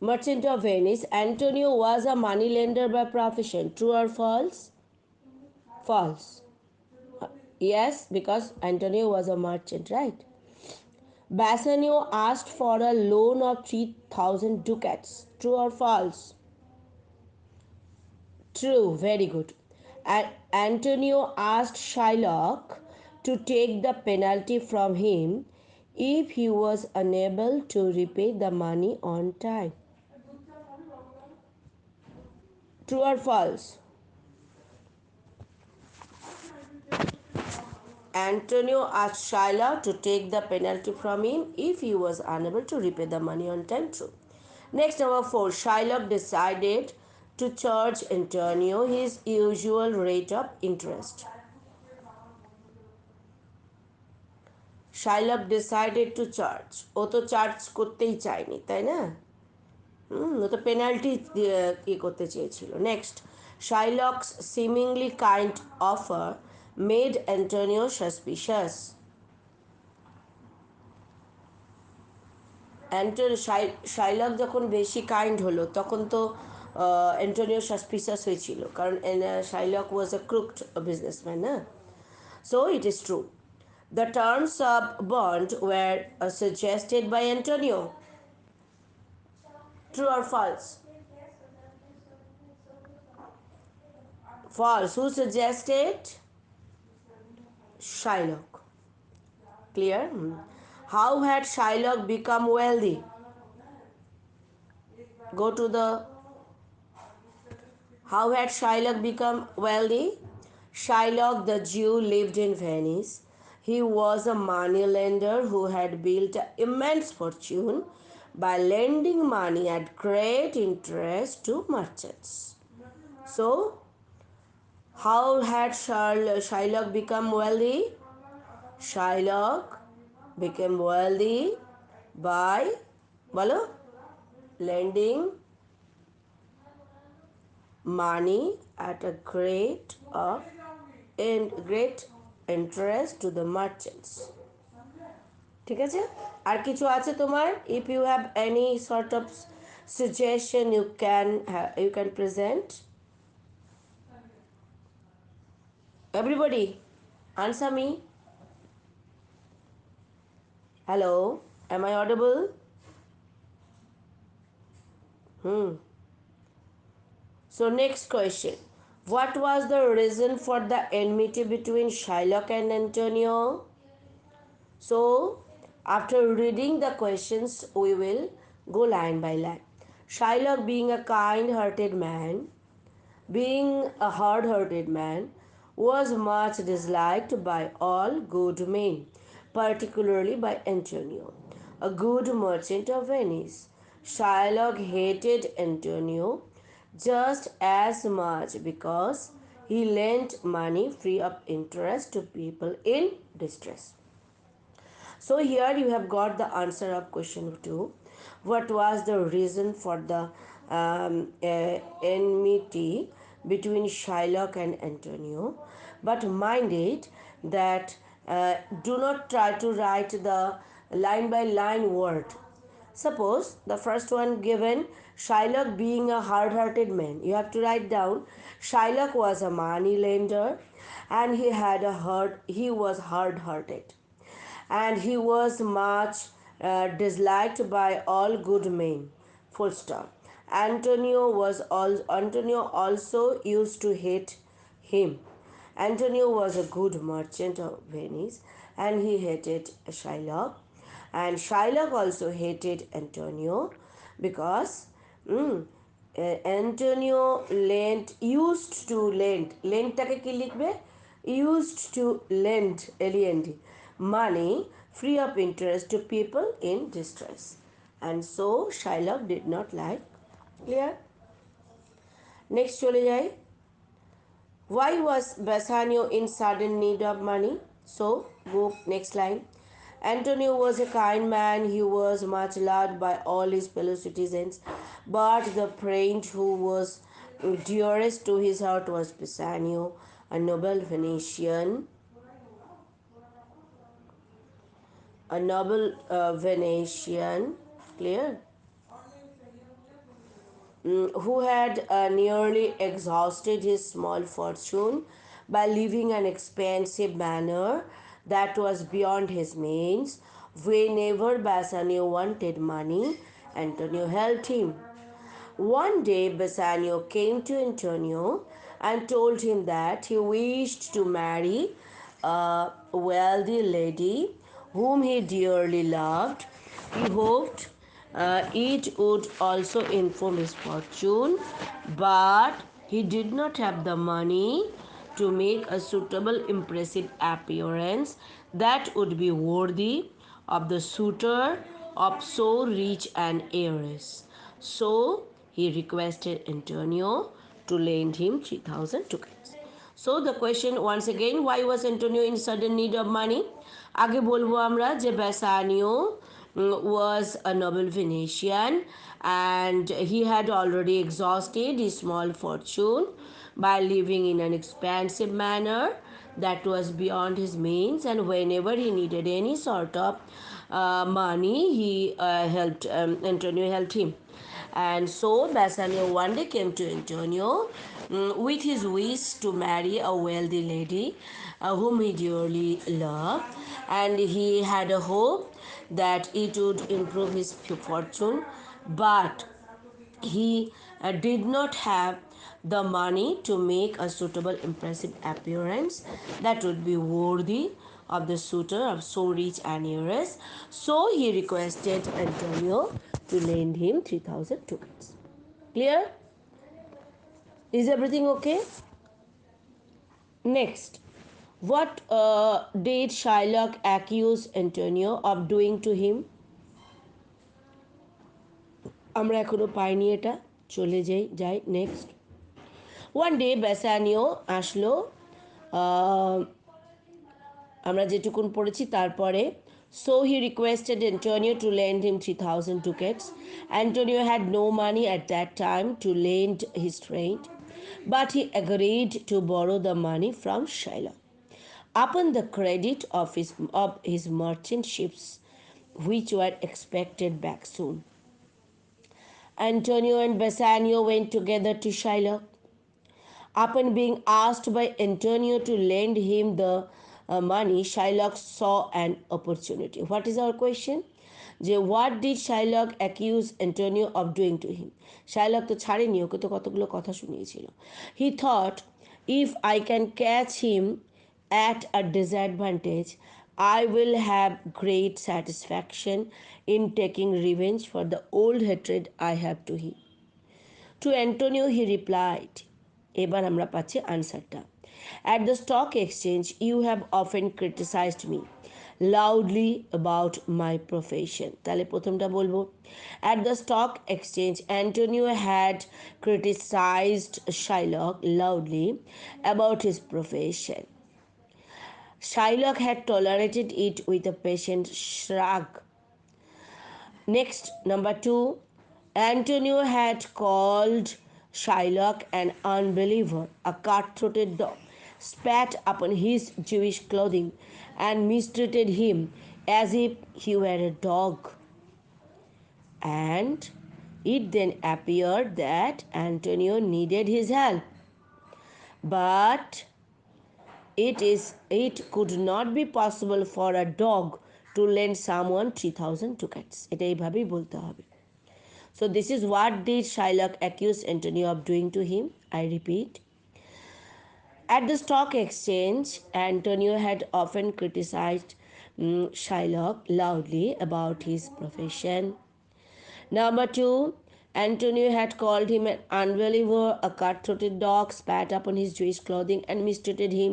Merchant of Venice. Antonio was a moneylender by profession. True or false? False. Yes, because Antonio was a merchant, right? Bassanio asked for a loan of 3,000 ducats. True or false? True, very good. And Antonio asked Shylock to take the penalty from him if he was unable to repay the money on time. True or false? Antonio asked Shylock to take the penalty from him if he was unable to repay the money on time. True. Next, number 4. Shylock decided to charge Antonio his usual rate of interest. Shylock decided to charge. ও তো charge করতেই চায়নি, তাই না? ও তো penalty কি করতে চেয়েছিল। Next, Shylock's seemingly kind offer made Antonio suspicious. Shylock যখন বেশি কাইন্ড হলো তখন তো অ্যান্টোনিও সাসপিশাস হয়েছিল, কারণ শাইলক ওয়াজ আ ক্রুকড বিজনেসম্যান, না? So it is true. The terms of bond were suggested by Antonio. True or false? False. Who suggested? Shylock. Clear? How had Shylock become wealthy? Go to the. How had Shylock become wealthy? Shylock the Jew lived in Venice. He was a moneylender who had built an immense fortune by lending money at great interest to merchants. So, how had Shylock become wealthy? Shylock became wealthy by lending money at a great interest to the merchants. ঠিক আছে? আর কিছু আছে তোমার? If you have any sort of suggestion, you can present. Everybody, answer me. Hello, am I audible? So next question. What was the reason for the enmity between Shylock and Antonio? So after reading the questions, we will go line by line. Shylock being a kind-hearted man, being a hard-hearted man, was much disliked by all good men, particularly by Antonio, a good merchant of Venice. Shylock hated Antonio just as much because he lent money free of interest to people in distress. So here you have got the answer of question 2. What was the reason for the enmity between Shylock and Antonio? But mind it that do not try to write the line by line word. Suppose the first one given, Shylock being a hard-hearted man. You have to write down Shylock was a money lender and he was hard-hearted and he was much disliked by all good men. Full stop. Antonio also used to hate him. Antonio was a good merchant of Venice and he hated Shylock. And Shylock also hated Antonio because Antonio used to lendটাকে কি লিখবে? Used to lend money free of interest to people in distress. And so Shylock did not like. Clear? Next চলে যাই. Why was Bassanio in sudden need of money? So go next line. Antonio was a kind man. He was much loved by all his fellow citizens, but the prince who was dearest to his heart was Bassanio, a noble Venetian. Clear? who had nearly exhausted his small fortune by living an expensive manner that was beyond his means. Whenever Bassanio wanted money, Antonio helped him. One day, Bassanio came to Antonio and told him that he wished to marry a wealthy lady whom he dearly loved. He hoped it would also inform his fortune, but he did not have the money to make a suitable, impressive appearance that would be worthy of the suitor of so rich an heiress. So he requested Antonio to lend him 3,000 ducats. So the question once again, why was Antonio in sudden need of money? আগে বলবো আমরা যে Bassanio was a noble Venetian and he had already exhausted his small fortune by living in an expensive manner that was beyond his means, and whenever he needed any sort of money he helped Antonio helped him. And so Bassanio one day came to Antonio with his wish to marry a wealthy lady whom he dearly loved, and he had a hope that it would improve his fortune, but he did not have the money to make a suitable, impressive appearance that would be worthy of the suitor of so rich an heiress. So he requested Antonio to lend him 3,000 ducats. Clear? Is everything okay? Next, what did Shylock accuse Antonio of doing to him? আমরা এখনো পাইনি এটা, চলে যাই next. One day Bassanio আসলো, আমরা যেটুকুন পড়েছি তারপরে। So he requested Antonio to lend him 3,000 ducats. Antonio had no money at that time to lend his trade, but he agreed to borrow the money from Shylock upon the credit of his merchant ships, which were expected back soon. Antonio and Bassanio went together to Shylock. Upon being asked by Antonio to lend him the money, Shylock saw an opportunity. What is our question? যে what did Shylock accuse Antonio of doing to him? Shylock তো ছাড়েনি, ওকে তো কতগুলো কথা শুনিয়েছিল। He thought if I can catch him at a disadvantage, I will have great satisfaction in taking revenge for the old hatred I have to him. To Antonio he replied, এবার আমরা পাচ্ছি আনসারটা। At the stock exchange you have often criticized me loudly about my profession. তাহলে প্রথমটা বলবো, at the stock exchange Antonio had criticized Shylock loudly about his profession. Shylock had tolerated it with a patient shrug. Next, number 2, Antonio had called Shylock an unbeliever, a cut-throated dog, spat upon his Jewish clothing, and mistreated him as if he were a dog. And it then appeared that Antonio needed his help. But it could not be possible for a dog to lend someone 3,000 ducats. এটা এইভাবেই বলতে হবে। So this is what did Shylock accuse Antonio of doing to him. I repeat. At the stock exchange, Antonio had often criticized Shylock loudly about his profession. Number 2, Antonio had called him an unbeliever, a cut-throated dog, spat upon his Jewish clothing, and mistreated him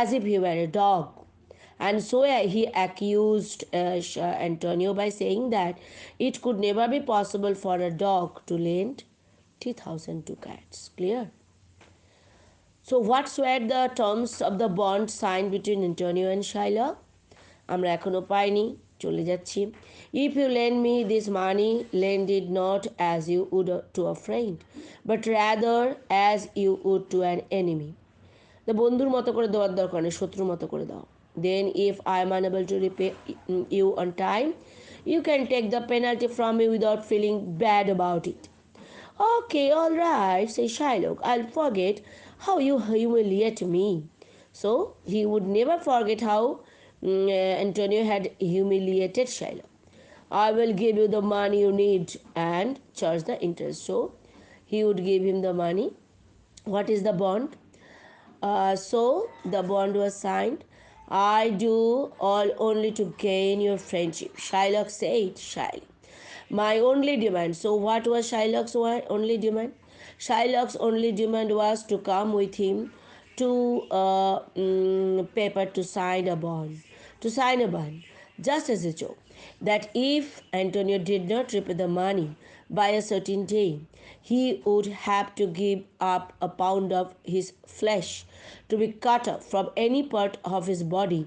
as if he were a dog. And so he accused Antonio by saying that it could never be possible for a dog to lend 3,000 ducats. Clear? So what were the terms of the bond signed between Antonio and Shylock? আমরা এখনো পাইনি, চলে যাচ্ছি। If you lend me this money, lend it not as you would to a friend, but rather as you would to an enemy. The বন্ধুর মতো করে দেওয়ার দরকার নেই, শত্রুর মতো করে দাও। Then if I am unable to repay you on time, you can take the penalty from me without feeling bad about it. Okay, all right, says Shylock. I'll forget how you humiliate me. So he would never forget how Antonio had humiliated Shylock. I will give you the money you need and charge the interest. So he would give him the money. What is the bond? So the bond was signed. I do all only to gain your friendship. Shylock said shyly. My only demand. So what was Shylock's only demand? Shylock's only demand was to come with him to paper to sign a bond. To sign a bond. Just as a joke. That if Antonio did not repay the money by a certain day, he would have to give up a pound of his flesh to be cut off from any part of his body,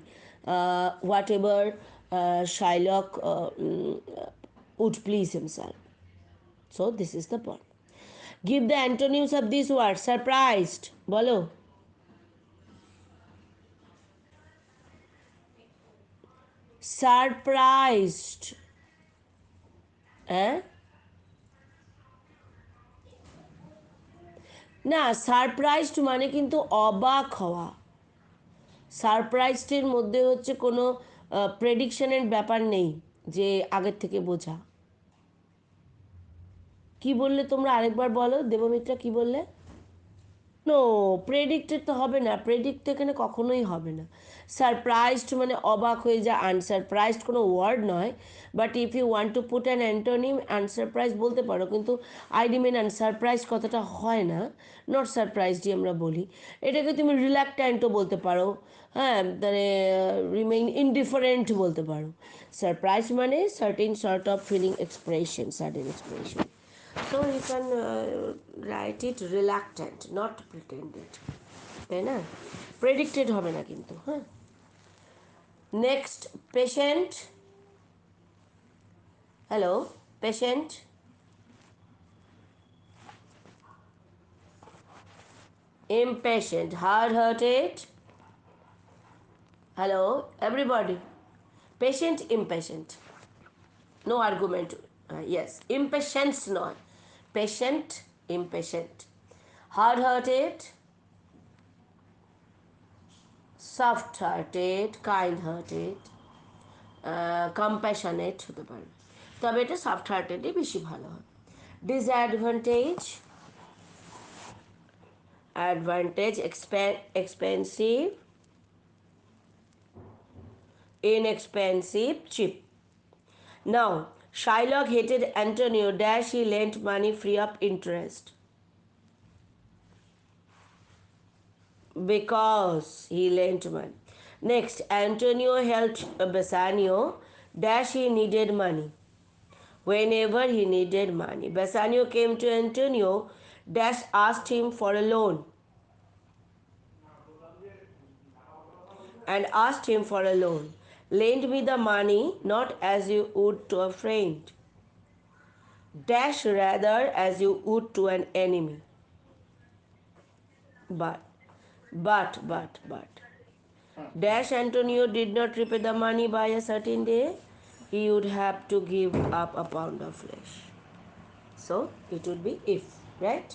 whatever Shylock would please himself. So this is the point. Give the antonyms of this word. Surprised. Bolo. Surprised. Eh? না surprised মানে কিন্তু অবাক হওয়া। সারপ্রাইজডের মধ্যে হচ্ছে কোনো প্রেডিকশনের ব্যাপার নেই যে আগের থেকে বোঝা। কি বললে তোমরা আরেকবার বলো দেবমিত্রা কি বললে? নো প্রেডিক্টেড তো হবে না, প্রেডিক্ট এখানে কখনোই হবে না। সারপ্রাইজড মানে অবাক হয়ে যা, আনসারপ্রাইজড কোনো ওয়ার্ড নয়। But if you want to put an antonym unsurprise বলতে পারো, কিন্তু আই রিমেন আনসারপ্রাইজ কথাটা হয় না, নট সারপ্রাইজডই আমরা বলি। এটাকে তুমি রিল্যাক্ট্যান্টও বলতে পারো, হ্যাঁ, মানে রিমেইন ইনডিফারেন্ট বলতে পারো। সারপ্রাইজ মানে certain sort of feeling expression, certain expression. So you can write it reluctant, not pretended. তাই না? প্রেডিক্টেড হবে না কিন্তু, হ্যাঁ। Next patient. Hello patient. Impatient, hard hearted. Hello everybody. Patient, impatient. No argument. Yes, impatience নয়, patient, impatient. Hard hearted, soft hearted, kind hearted, compassionate হতে পারে, তবে এটা সফট হার্টেডই বেশি ভালো হয়। Disadvantage, advantage, expensive, inexpensive, cheap. Now Shylock hated Antonio dash he lent money free of interest because he lent money. Next, Antonio helped Bassanio dash he needed money whenever he needed money. Bassanio came to Antonio dash asked him for a loan and asked him for a loan. Lend me the money not as you would to a friend, dash rather as you would to an enemy. But, but. Dash Antonio did not repay the money by a certain day, he would have to give up a pound of flesh. So it would be if, right?